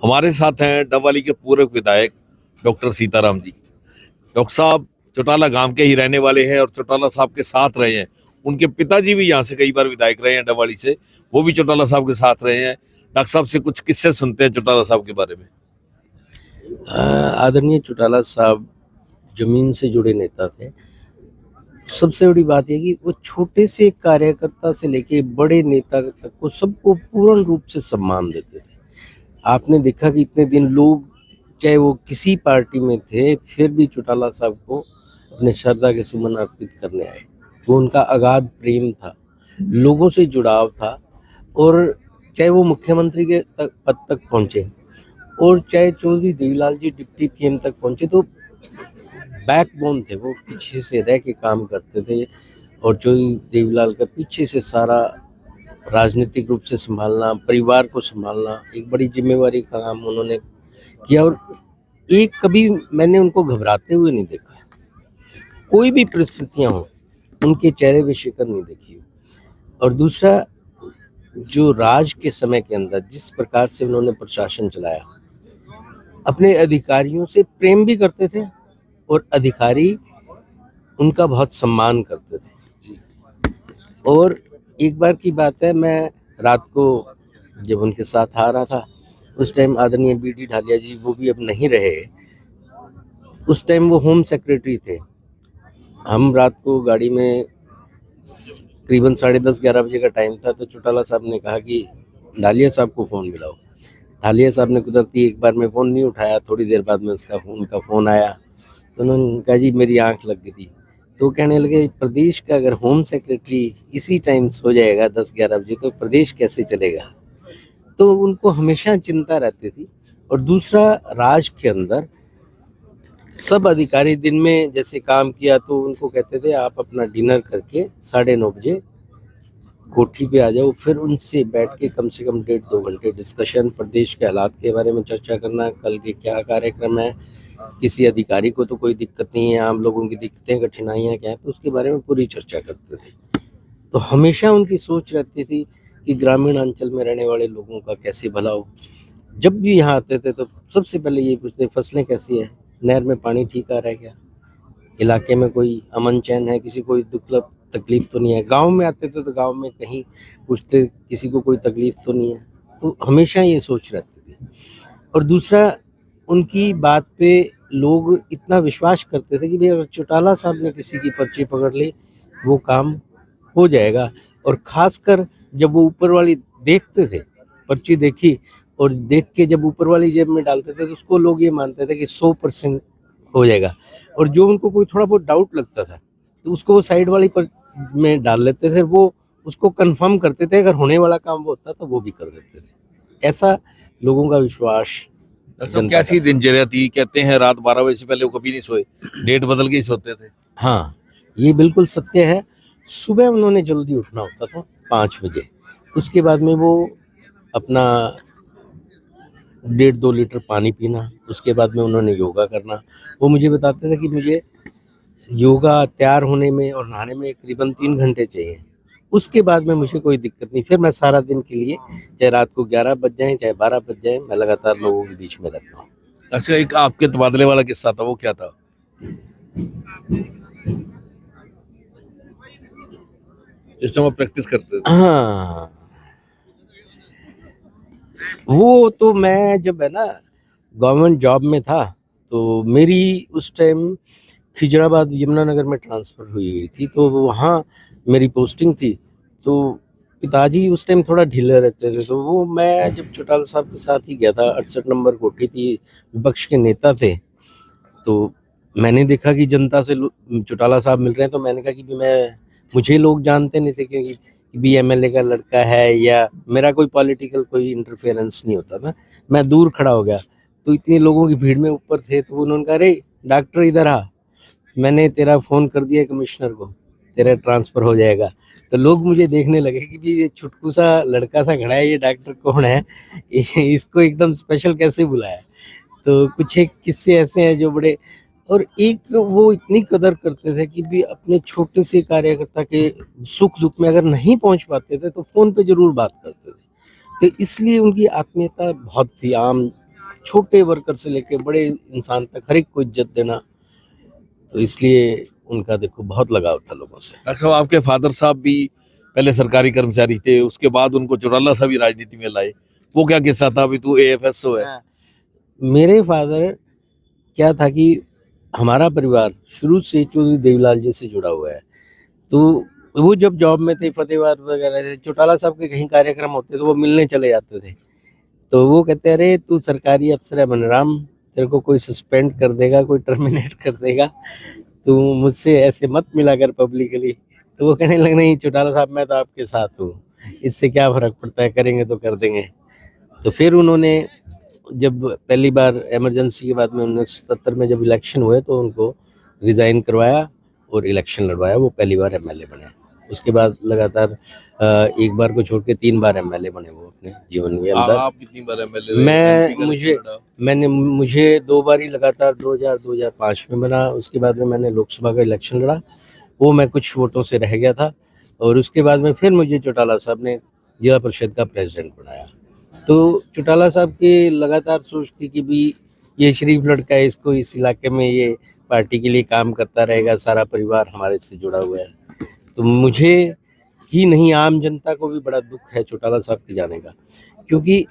हमारे साथ हैं डबवाली के पूर्व विधायक डॉक्टर सीताराम जी। डॉक्टर साहब चौटाला गांव के ही रहने वाले हैं और चौटाला साहब के साथ रहे हैं। उनके पिताजी भी यहाँ से कई बार विधायक रहे हैं डबवाली से, वो भी चौटाला साहब के साथ रहे हैं। डॉक्टर साहब से कुछ किस्से सुनते हैं चौटाला साहब के बारे में। आदरणीय चौटाला साहब जमीन से जुड़े नेता थे। सबसे बड़ी बात यह कि वो छोटे से कार्यकर्ता से लेके बड़े नेता तक को सबको पूर्ण रूप से सम्मान देते थे। आपने देखा कि इतने दिन लोग चाहे वो किसी पार्टी में थे फिर भी चौटाला साहब को अपने श्रद्धा के सुमन अर्पित करने आए। तो उनका अगाध प्रेम था, लोगों से जुड़ाव था, और चाहे वो मुख्यमंत्री के पद तक पहुंचे और चाहे चौधरी देवीलाल जी डिप्टी पीएम तक पहुंचे, तो बैकबोन थे, वो पीछे से रह के काम करते थे। और चौधरी देवीलाल का पीछे से सारा राजनीतिक रूप से संभालना, परिवार को संभालना, एक बड़ी जिम्मेवारी का काम उन्होंने किया। और एक कभी मैंने उनको घबराते हुए नहीं देखा, कोई भी परिस्थितियां हो उनके चेहरे पे शिकन नहीं देखी। और दूसरा, जो राज के समय के अंदर जिस प्रकार से उन्होंने प्रशासन चलाया, अपने अधिकारियों से प्रेम भी करते थे और अधिकारी उनका बहुत सम्मान करते थे। और एक बार की बात है, मैं रात को जब उनके साथ आ रहा था, उस टाइम आदरणीय बीडी ढालिया जी, वो भी अब नहीं रहे, उस टाइम वो होम सेक्रेटरी थे। हम रात को गाड़ी में करीबन 10:30-11 बजे का टाइम था, तो चौटाला साहब ने कहा कि ढालिया साहब को फ़ोन मिलाओ। ढालिया साहब ने कुदरती एक बार में फ़ोन नहीं उठाया, थोड़ी देर बाद में उनका फ़ोन आया, तो उन्होंने कहा जी मेरी आंख लग गई थी। तो कहने लगे प्रदेश का अगर होम सेक्रेटरी इसी टाइम सो जाएगा 10-11 बजे, तो प्रदेश कैसे चलेगा। तो उनको हमेशा चिंता रहती थी। और दूसरा, राज के अंदर सब अधिकारी दिन में जैसे काम किया, तो उनको कहते थे आप अपना डिनर करके 9:30 बजे कोठी पे आ जाओ। फिर उनसे बैठ के कम से कम 1.5-2 घंटे डिस्कशन, प्रदेश के हालात के बारे में चर्चा करना, कल के क्या कार्यक्रम है, किसी अधिकारी को तो कोई दिक्कत नहीं है, आम लोगों की दिक्कतें कठिनाइयाँ क्या है, तो उसके बारे में पूरी चर्चा करते थे। तो हमेशा उनकी सोच रहती थी कि ग्रामीण अंचल में रहने वाले लोगों का कैसे भला हो। जब भी यहाँ आते थे तो सबसे पहले ये पूछते फसलें कैसी है, नहर में पानी ठीक आ रहा है क्या, इलाके में कोई अमन चैन है, किसी कोई दुख तकलीफ तो नहीं है। गांव में आते थे तो गांव में कहीं पूछते किसी को कोई तकलीफ तो नहीं है। तो हमेशा ये सोच रहती थी। और दूसरा, उनकी बात पे लोग इतना विश्वास करते थे कि भाई अगर चौटाला साहब ने किसी की पर्ची पकड़ ली वो काम हो जाएगा। और खासकर जब वो ऊपर वाली देखते थे, पर्ची देखी और देख के जब ऊपर वाली जेब में डालते थे, तो उसको लोग ये मानते थे कि 100% हो जाएगा। और जो उनको कोई थोड़ा बहुत डाउट लगता था तो उसको वो साइड वाली पर में डाल लेते थे, वो उसको कंफर्म करते थे, अगर होने वाला काम वो होता तो वो भी कर देते थे। ऐसा लोगों का विश्वास। डॉक्टर साहब कैसी दिनचर्या थी? कहते हैं रात 12 बजे से पहले वो कभी नहीं सोए, डेट बदल के ही सोते थे। हाँ, ये बिल्कुल सत्य है। सुबह उन्होंने जल्दी उठना होता था 5 बजे। उसके बाद में वो अपना 1.5-2 लीटर पानी पीना, उसके बाद में उन्होंने योगा करना। वो मुझे बताते थे कि मुझे योगा तैयार होने में और नहाने में करीबन 3 घंटे चाहिए, उसके बाद में मुझे कोई दिक्कत नहीं। फिर मैं सारा दिन के लिए, चाहे रात को 11 बज जाए चाहे 12 बज जाए, मैं लगातार लोगों के बीच में रहता हूँ। अच्छा, एक आपके तबादले वाला किस्सा था, वो क्या था? जिस टाइम आप प्रैक्टिस करते थे। हाँ, वो तो मैं जब है ना गवर्नमेंट जॉब में था, तो मेरी उस टाइम खिजराबाद यमुनानगर में ट्रांसफ़र हुई थी, तो वहाँ मेरी पोस्टिंग थी। तो पिताजी उस टाइम थोड़ा ढीले रहते थे, तो वो मैं जब चौटाला साहब के साथ ही गया था, 68 नंबर कोठी थी, विपक्ष के नेता थे। तो मैंने देखा कि जनता से चौटाला साहब मिल रहे हैं, तो मैंने कहा कि मुझे लोग जानते नहीं थे, क्योंकि भी एमएलए का लड़का है, या मेरा कोई पॉलिटिकल कोई इंटरफेरेंस नहीं होता था। मैं दूर खड़ा हो गया, तो इतनी लोगों की भीड़ में ऊपर थे, तो उन्होंने कहा अरे डॉक्टर इधर आ, मैंने तेरा फ़ोन कर दिया कमिश्नर को, तेरा ट्रांसफ़र हो जाएगा। तो लोग मुझे देखने लगे कि भी ये छुटकू सा लड़का सा खड़ा है, ये डॉक्टर कौन है, इसको एकदम स्पेशल कैसे बुलाया। तो कुछ एक किस्से ऐसे हैं जो बड़े। और एक वो इतनी कदर करते थे कि भी अपने छोटे से कार्यकर्ता के सुख दुख में अगर नहीं पहुंच पाते थे तो फ़ोन पे ज़रूर बात करते थे। तो इसलिए उनकी आत्मीयता बहुत थी आम छोटे वर्कर से लेके बड़े इंसान तक हर एक को इज्जत देना, तो इसलिए उनका देखो बहुत लगाव था लोगों से। डॉक्टर साहब, आपके फादर साहब भी पहले सरकारी कर्मचारी थे, उसके बाद उनको चौटाला साहब भी राजनीति में लाए, वो क्या किस्सा था? अभी तू AFSO है। मेरे फादर क्या था कि हमारा परिवार शुरू से चौधरी देवीलाल जी से जुड़ा हुआ है, तो वो जब जॉब में थे फतेहबाद वगैरह थे, चौटाला साहब के कहीं कार्यक्रम होते तो वो मिलने चले जाते थे। तो वो कहते अरे तू सरकारी अफसर है बनराम, तेरे को कोई सस्पेंड कर देगा, कोई टर्मिनेट कर देगा, तू मुझसे ऐसे मत मिला कर पब्लिकली। तो वो कहने लगे नहीं चौटाला साहब मैं तो आपके साथ हूँ, इससे क्या फर्क पड़ता है, करेंगे तो कर देंगे। तो फिर उन्होंने जब पहली बार इमरजेंसी के बाद में 1977 में जब इलेक्शन हुए तो उनको रिज़ाइन करवाया और इलेक्शन लड़वाया, वो पहली बार MLA बने। उसके बाद लगातार एक बार को छोड़ के 3 बार MLA बने वो अपने जीवन के अंदर। आप कितनी बार MLA रहे? मुझे 2 बार ही लगातार 2000-2005 में बना। उसके बाद में मैंने लोकसभा का इलेक्शन लड़ा, वो मैं कुछ वोटों से रह गया था, और उसके बाद में फिर मुझे चौटाला साहब ने जिला परिषद का प्रेसिडेंट बनाया। तो चौटाला साहब की लगातार सोच थी कि भी ये शरीफ लड़का है, इसको इस इलाके में ये पार्टी के लिए काम करता रहेगा, सारा परिवार हमारे से जुड़ा हुआ है। तो मुझे ही नहीं आम जनता को भी बड़ा दुख है चौटाला साहब के जाने का, क्योंकि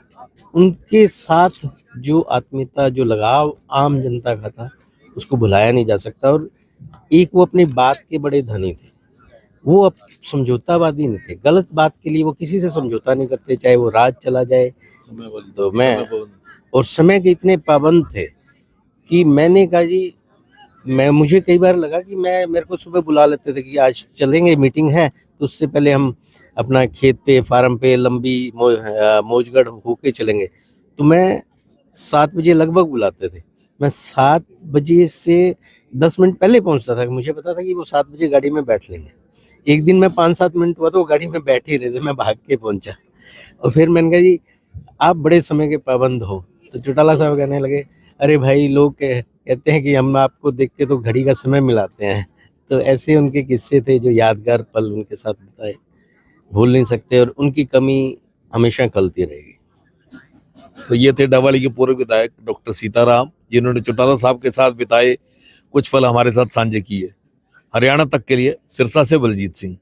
उनके साथ जो आत्मीयता, जो लगाव आम जनता का था, उसको भुलाया नहीं जा सकता। और एक वो अपनी बात के बड़े धनी थे, वो अब समझौतावादी नहीं थे, गलत बात के लिए वो किसी से समझौता नहीं करते, चाहे वो राज चला जाए। तो मैं और समय के इतने पाबंद थे कि मैंने कहा जी, मुझे कई बार लगा कि मेरे को सुबह बुला लेते थे कि आज चलेंगे, मीटिंग है, तो उससे पहले हम अपना खेत पे, फार्म पे लंबी मौजगढ़ होके चलेंगे। तो मैं 7 बजे लगभग बुलाते थे, मैं 7 बजे से 10 मिनट पहले पहुंचता था, मुझे पता था कि वो 7 बजे गाड़ी में बैठ लेंगे। एक दिन मैं 5-7 मिनट हुआ तो वो गाड़ी में बैठ ही रहे थे, मैं भाग के पहुंचा। और फिर मैंने कहा जी आप बड़े समय के पाबंद हो। तो चौटाला साहब कहने लगे अरे भाई, लोग कहते हैं कि हम आपको देख के तो घड़ी का समय मिलाते हैं। तो ऐसे उनके किस्से थे जो यादगार पल उनके साथ बिताए, भूल नहीं सकते, और उनकी कमी हमेशा खलती रहेगी। तो ये थे डवाली के पूर्व विधायक डॉक्टर सीताराम, जिन्होंने चौटाला साहब के साथ बिताए कुछ पल हमारे साथ साझे किए। हरियाणा तक के लिए सिरसा से बलजीत सिंह।